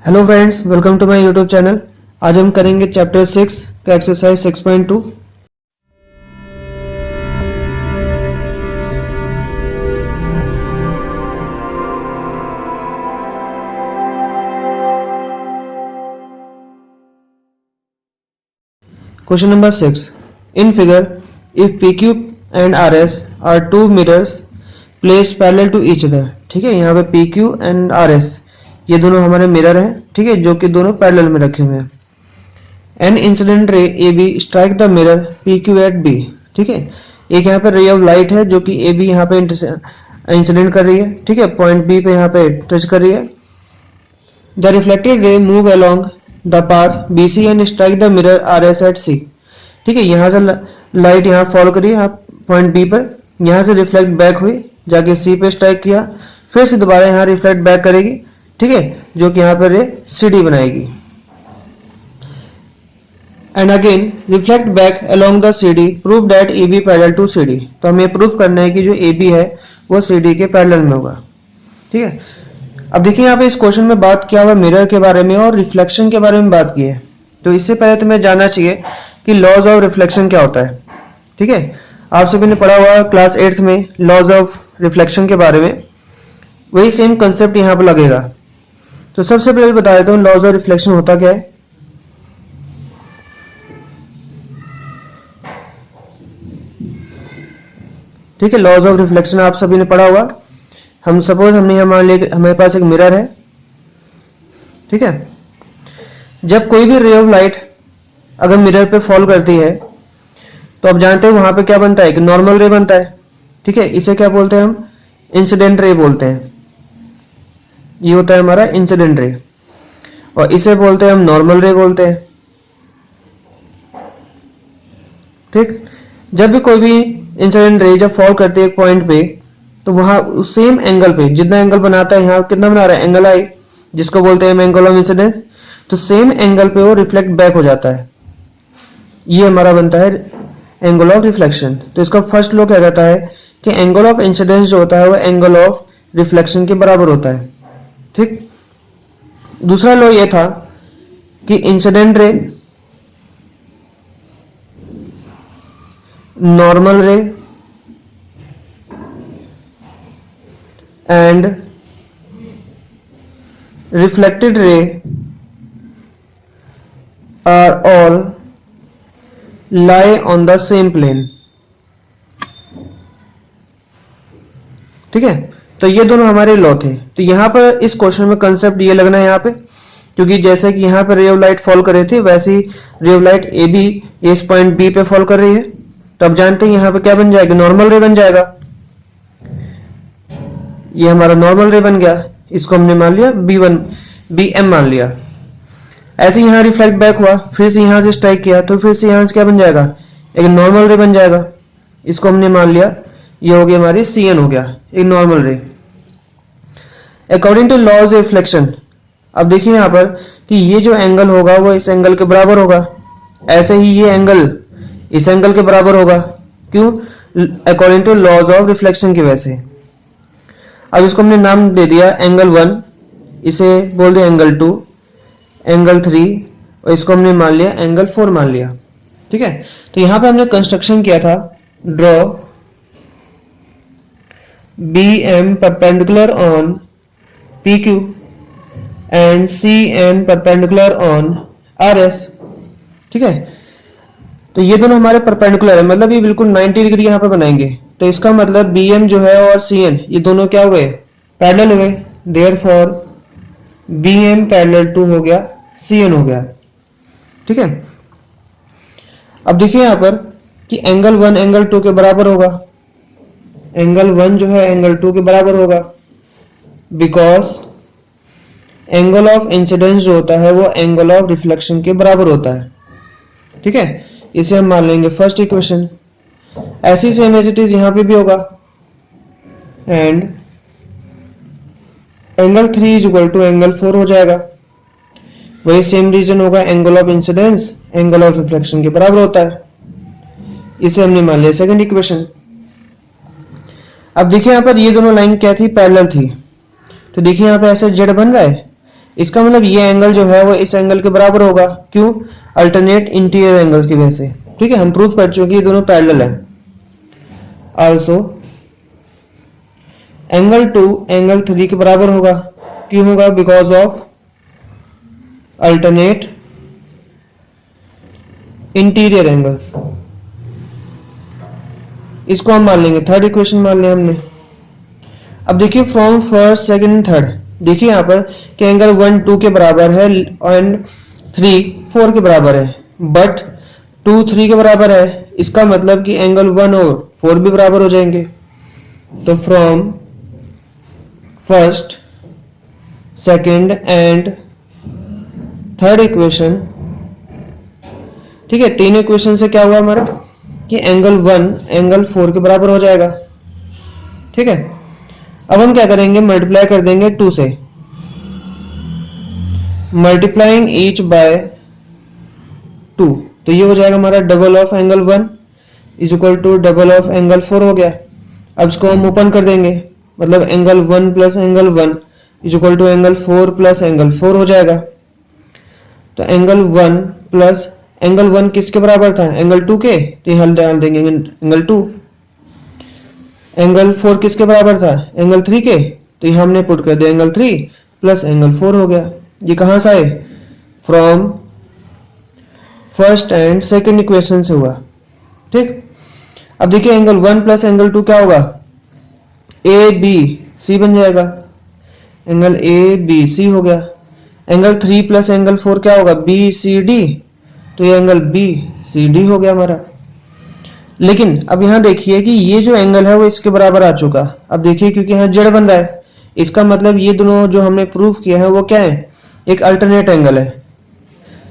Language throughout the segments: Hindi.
Hello friends, welcome to my YouTube channel. आज हम करेंगे चैप्टर 6 का exercise 6.2। Question number 6। In figure if PQ and RS are two mirrors placed parallel to each other. ठीक है, यहाँ पे PQ एंड RS ये दोनों हमारे मिरर हैं, ठीक है, जो कि दोनों पैरेलल में रखे हुए हैं। An incident ray AB strike the mirror PQ at B। ठीक है, एक यहाँ पे रे ऑफ लाइट है जो कि AB यहाँ पे इंसिडेंट कर रही है, ठीक है, पॉइंट B पे यहाँ पे टच कर रही है। The reflected ray move along the path BC and strike the mirror RS at C। ठीक है, यहाँ से लाइट यहाँ फॉल करी पॉइंट B पर, यहाँ से रिफ्लेक्ट बैक हुई, जाके C पे स्ट्राइक किया, फिर से दोबारा यहाँ रिफ्लेक्ट बैक करेगी, ठीक है, जो कि यहाँ पर रे CD बनाएगी। And again reflect back along the CD, prove that AB parallel to CD। तो हमें प्रूफ करना है कि जो AB है वो CD के पैरेलल में होगा। ठीक है, अब देखिए यहाँ पे इस क्वेश्चन में बात किया हुआ मिरर के बारे में और रिफ्लेक्शन के बारे में बात की है। तो इससे पहले तुम्हें जानना चाहिए कि लॉज ऑफ रिफ्लेक्शन क्या होता है। ठीक है, आप सभी ने पढ़ा हुआ क्लास 8th में लॉज ऑफ रिफ्लेक्शन के बारे में, वही सेम कंसेप्ट यहाँ पर लगेगा। तो सबसे पहले बता देता हूँ लॉज ऑफ रिफ्लेक्शन होता क्या है। ठीक है, लॉज ऑफ रिफ्लेक्शन आप सभी ने पढ़ा हुआ। हम सपोज हमारे पास एक मिरर है, ठीक है, जब कोई भी रे ऑफ लाइट अगर मिरर पे फॉल करती है तो आप जानते हैं वहां पे क्या बनता है कि नॉर्मल रे बनता है। ठीक है, इसे क्या बोलते हैं हम, इंसिडेंट रे बोलते हैं। ये होता है हमारा इंसिडेंट रे, और इसे बोलते हैं हम नॉर्मल रे बोलते हैं। ठीक, जब भी कोई भी इंसिडेंट रे जब फॉल करती है एक पॉइंट पे, तो वहां सेम एंगल पे जितना एंगल बनाता है, यहाँ कितना बना रहा है एंगल आई, जिसको बोलते हैं एंगल ऑफ इंसिडेंस, तो सेम एंगल पे वो रिफ्लेक्ट बैक हो जाता है। ये हमारा बनता है एंगल ऑफ रिफ्लेक्शन। तो इसका फर्स्ट लॉ क्या कहता है कि एंगल ऑफ इंसिडेंस जो होता है वो एंगल ऑफ रिफ्लेक्शन के बराबर होता है। ठीक, दूसरा लॉ ये था कि इंसिडेंट रे, नॉर्मल रे and reflected ray are all lie on the same plane। ठीक है, तो ये दोनों हमारे लॉ थे। तो यहां पर इस क्वेश्चन में कंसेप्ट ये लगना है यहाँ पे, क्योंकि जैसे कि यहाँ पर रे ऑफ लाइट फॉल कर रही थी, वैसे ही रे ऑफ लाइट AB इस पॉइंट B पे फॉल कर रही है। तो अब जानते हैं यहाँ पे क्या बन जाएगा, नॉर्मल रे बन जाएगा। ये हमारा नॉर्मल रे बन गया, इसको हमने मान लिया BM मान लिया। ऐसे यहाँ रिफ्लेक्ट बैक हुआ, फिर से यहाँ से स्ट्राइक किया, तो फिर से यहाँ से क्या बन जाएगा, एक नॉर्मल रे बन जाएगा। इसको हमने मान लिया, ये हो गया हमारी CN हो गया, एक normal ray according to law of reflection. अब देखिए यहाँ पर कि ये जो एंगल होगा वो इस एंगल के बराबर होगा, ऐसे ही ये एंगल इस एंगल के बराबर होगा। क्यों, according to laws of reflection की वजह से। अब इसको हमने नाम दे दिया एंगल 1, इसे बोल दिया एंगल 2, एंगल 3, और इसको हमने मान लिया एंगल 4 मान लिया। ठीक है, तो यहां पे हमने कंस्ट्रक्शन किया था, draw BM perpendicular on PQ and CN perpendicular on RS। ठीक है, तो ये दोनों हमारे परपेंडिकुलर है, मतलब ये बिल्कुल 90 डिग्री यहाँ पे बनाएंगे। तो इसका मतलब BM जो है और CN ये दोनों क्या हुए, पैरेलल हुए। देयरफॉर BM पैरेलल टू हो गया CN हो गया। ठीक है, अब देखिए यहाँ पर कि एंगल 1 एंगल 2 के बराबर होगा, एंगल 1 जो है एंगल 2 के बराबर होगा, बिकॉज एंगल ऑफ इंसिडेंस जो होता है वो एंगल ऑफ रिफ्लेक्शन के बराबर होता है। ठीक है, इसे हम मान लेंगे फर्स्ट इक्वेशन। ऐसी सेम एज इट इज यहां पे भी होगा, and angle 3 is equal to angle 4 हो जाएगा। वही सेम रीजन होगा, angle of incidence angle of reflection के बराबर होता है। इसे हमने मान लिया सेकंड इक्वेशन। अब देखिए यहां पर ये दोनों लाइन क्या थी, पैरेलल थी। तो देखिए यहां पे ऐसे जेड बन रहा है, इसका मतलब ये एंगल जो है वो इस एंगल के बराबर होगा। क्यों? अल्टरनेट इंटीरियर एंगल्स की वजह से। ठीक है, हम प्रूफ कर चुके ये दोनों पैरेलल हैं। आल्सो एंगल 2 एंगल 3 के बराबर होगा। क्यों होगा? Because of alternate interior angles. इसको हम मान लेंगे, थर्ड इक्वेशन मान लिया हमने। अब देखिए from first second and third, देखिए यहां पर कि एंगल 1 2 के बराबर है एंड 3 4 के बराबर है, बट 2 3 के बराबर है। इसका मतलब कि एंगल 1 और 4 भी बराबर हो जाएंगे। तो from first second and third equation, ठीक है, तीन इक्वेशन से क्या हुआ हमारा कि एंगल 1 एंगल 4 के बराबर हो जाएगा। ठीक है, अब हम क्या करेंगे, मल्टीप्लाई कर देंगे 2 से, मल्टीप्लाइंग ईच बाय 2, तो ये हो जाएगा हमारा double of angle 1 is equal to double of angle 4 हो गया। अब इसको हम ओपन कर देंगे, मतलब angle 1 plus angle 1 is equal to angle 4 plus angle 4 हो जाएगा। तो एंगल 1 प्लस एंगल 1 किसके बराबर था? एंगल 2 के, तो यहाँ डाल देंगे एंगल 2। एंगल 4 किसके बराबर था? एंगल 3 के, तो यहाँ हमने पुट कर दिया एंगल 3 प्लस एंगल 4 हो गया। ये कहां से आए? From first and second equation से हुआ। ठीक, अब देखिए एंगल 1 प्लस एंगल 2 क्या होगा? ए बी सी बन जाएगा, एंगल ए बी सी हो गया। एंगल 3 प्लस एंगल 4 क्या होगा? बी सी डी, तो ये एंगल बी सी डी हो गया हमारा। लेकिन अब यहां देखिए कि ये जो एंगल है वो इसके बराबर आ चुका। अब देखिए क्योंकि यहां जेड बन रहा है, इसका मतलब ये दोनों जो हमने प्रूफ किया है वो क्या है? एक अल्टरनेट एंगल है।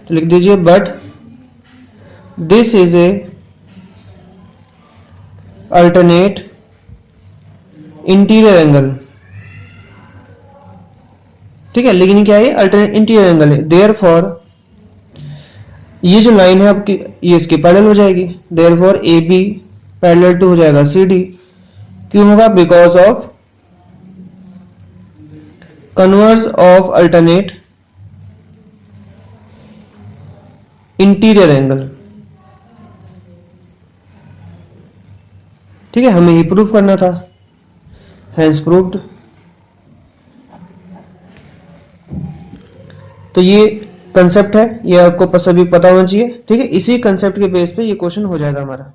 तो लिख दीजिए but this is a alternate interior angle. ठीक है, लेकिन क्या है? अल्टरनेट इंटीरियर एंगल है। देयरफॉर ये जो लाइन है आपकी ये इसकी पैरेलल हो जाएगी। Therefore A B parallel to हो जाएगा सी डी। क्यों होगा? Because of converse of alternate interior angle. ठीक है, हमें ये प्रूफ करना था, हैंस प्रूव्ड। तो ये कंसेप्ट है, ये आपको सभी पता होना चाहिए। ठीक है, इसी कंसेप्ट के बेस पे ये क्वेश्चन हो जाएगा हमारा।